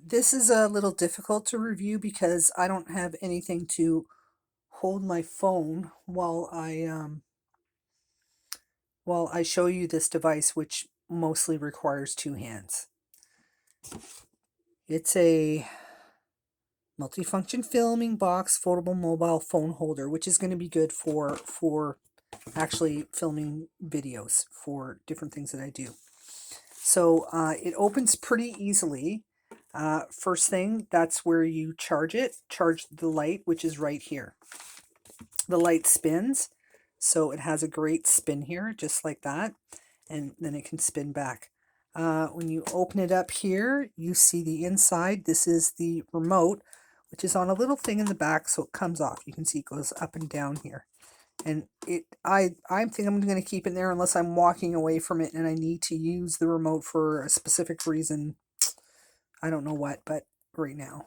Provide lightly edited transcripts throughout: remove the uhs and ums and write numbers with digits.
This is a little difficult to review because I don't have anything to hold my phone while I show you this device, which mostly requires two hands. It's a multifunction filming box foldable mobile phone holder, which is going to be good for actually filming videos for different things that I do. So it opens pretty easily. First thing, that's where you charge the light, which is right here. The light spins, so it has a great spin here, just like that, and then it can spin back. When you open it up here, you see the inside. This is the remote, which is on a little thing in the back, so it comes off. You can see it goes up and down here. And I think I'm going to keep it there unless I'm walking away from it and I need to use the remote for a specific reason. I don't know what, but right now,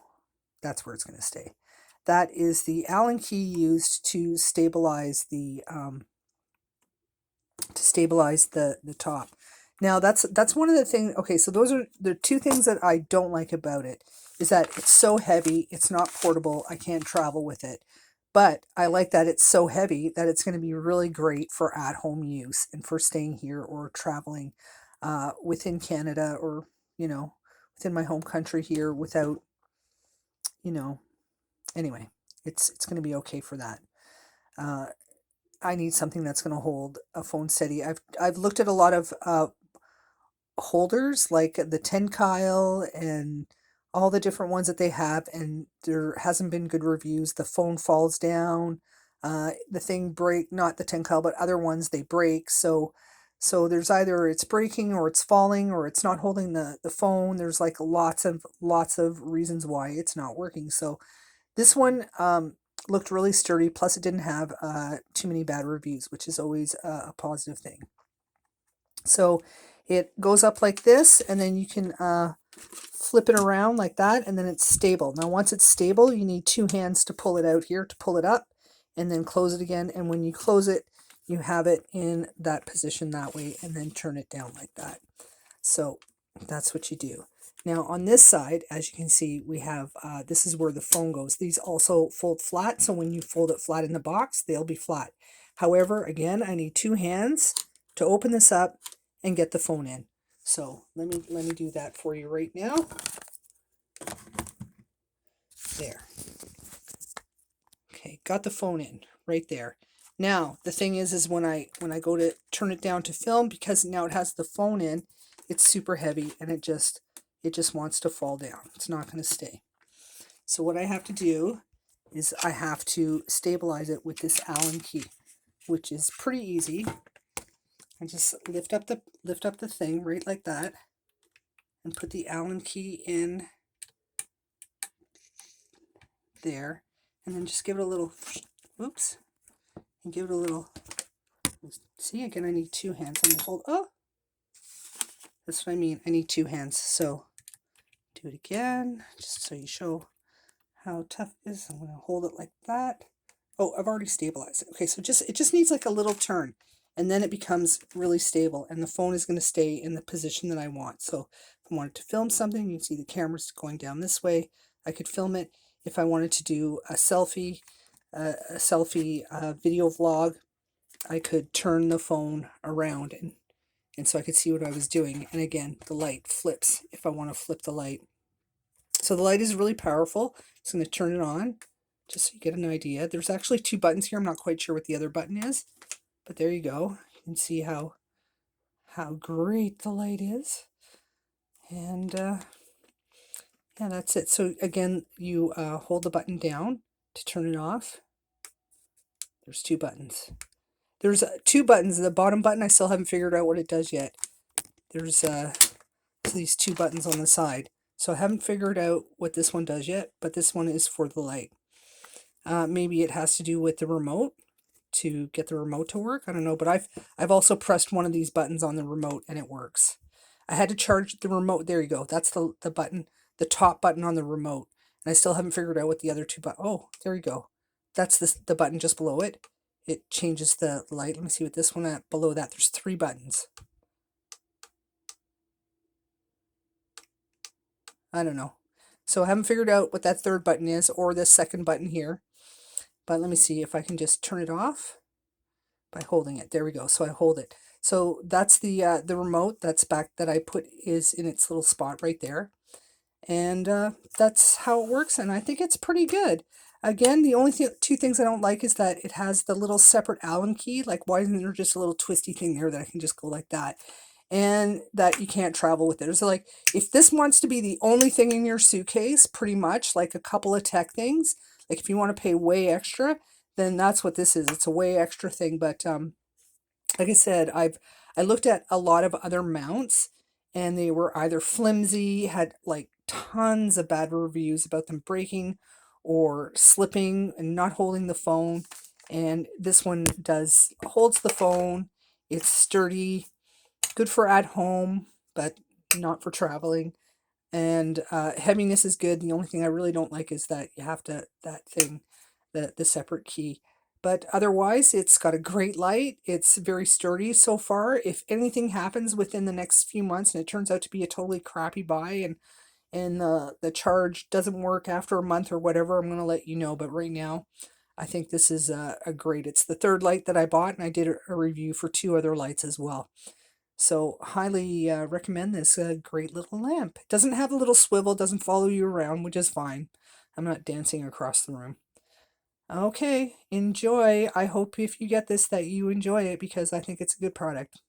that's where it's going to stay. That is the Allen key used to stabilize the top. Now that's one of the things. Okay, so those are the two things that I don't like about it, is that it's so heavy, it's not portable, I can't travel with it. But I like that it's so heavy that it's going to be really great for at-home use and for staying here or traveling within Canada, or within my home country here without, anyway, it's going to be okay for that. I need something that's going to hold a phone steady. I've looked at a lot of holders like the Tenkyle and all the different ones that they have, and there hasn't been good reviews. The phone falls down, the thing not the Tenkyle, but other ones, they break. So there's either it's breaking or it's falling or it's not holding the phone. There's like lots of reasons why it's not working. So this one looked really sturdy, plus it didn't have too many bad reviews, which is always a positive thing. So it goes up like this, and then you can flip it around like that, and then it's stable. Now once it's stable, you need two hands to pull it out here, to pull it up, and then close it again. And when you close it, you have it in that position that way, and then turn it down like that. So that's what you do. Now on this side, as you can see, we have, this is where the phone goes. These also fold flat, so when you fold it flat in the box, they'll be flat. However, again, I need two hands to open this up and get the phone in. So let me do that for you right now. There. Okay, got the phone in right there. Now the thing is when I go to turn it down to film, because now it has the phone in, it's super heavy and it just wants to fall down. It's not going to stay. So what I have to do is I have to stabilize it with this Allen key, which is pretty easy. I just lift up the thing right like that and put the Allen key in there, and then just give it a little, oops, and give it a little, see, again, I need two hands. I'm gonna hold, oh, that's what I mean, I need two hands. So do it again, just so you show how tough it is. I'm gonna hold it like that. Oh, I've already stabilized it. Okay, so it just needs like a little turn, and then it becomes really stable, and the phone is going to stay in the position that I want. So if I wanted to film something, you can see the camera's going down this way. I could film it. If I wanted to do a selfie video vlog, I could turn the phone around, and so I could see what I was doing. And again, the light flips if I want to flip the light. So the light is really powerful. I'm going to turn it on just so you get an idea. There's actually two buttons here. I'm not quite sure what the other button is, but there you go. You can see how great the light is. And yeah, that's it. So again, you hold the button down to turn it off. There's two buttons. There's two buttons. The bottom button, I still haven't figured out what it does yet. There's these two buttons on the side. So I haven't figured out what this one does yet, but this one is for the light. Maybe it has to do with the remote, to get the remote to work. I don't know, but I've also pressed one of these buttons on the remote and it works. I had to charge the remote. There you go. That's the button, the top button on the remote. And I still haven't figured out what the other two buttons. Oh, there you go. That's the button just below it. It changes the light. Let me see what this one at below that. There's three buttons. I don't know. So I haven't figured out what that third button is or the second button here. But let me see if I can just turn it off by holding it. There we go. So I hold it. So that's the remote that's back that I put is in its little spot right there. And that's how it works, and I think it's pretty good. Again, the only two things I don't like is that it has the little separate Allen key. Like, why isn't there just a little twisty thing there that I can just go like that? And that you can't travel with it. So, like, if this wants to be the only thing in your suitcase, pretty much, like a couple of tech things, like if you want to pay way extra, then that's what this is. It's a way extra thing, but like I said, I looked at a lot of other mounts and they were either flimsy, had like tons of bad reviews about them breaking or slipping and not holding the phone. And this one holds the phone. It's sturdy, good for at home, but not for traveling. And heaviness is good. The only thing I really don't like is that you have that thing, the separate key. But otherwise, it's got a great light. It's very sturdy so far. If anything happens within the next few months and it turns out to be a totally crappy buy and the charge doesn't work after a month or whatever, I'm going to let you know. But right now, I think this is a great. It's the third light that I bought, and I did a review for 2 other lights as well. So highly recommend this great little lamp. It doesn't have a little swivel, doesn't follow you around, which is fine. I'm not dancing across the room. Okay, enjoy. I hope if you get this that you enjoy it because I think it's a good product.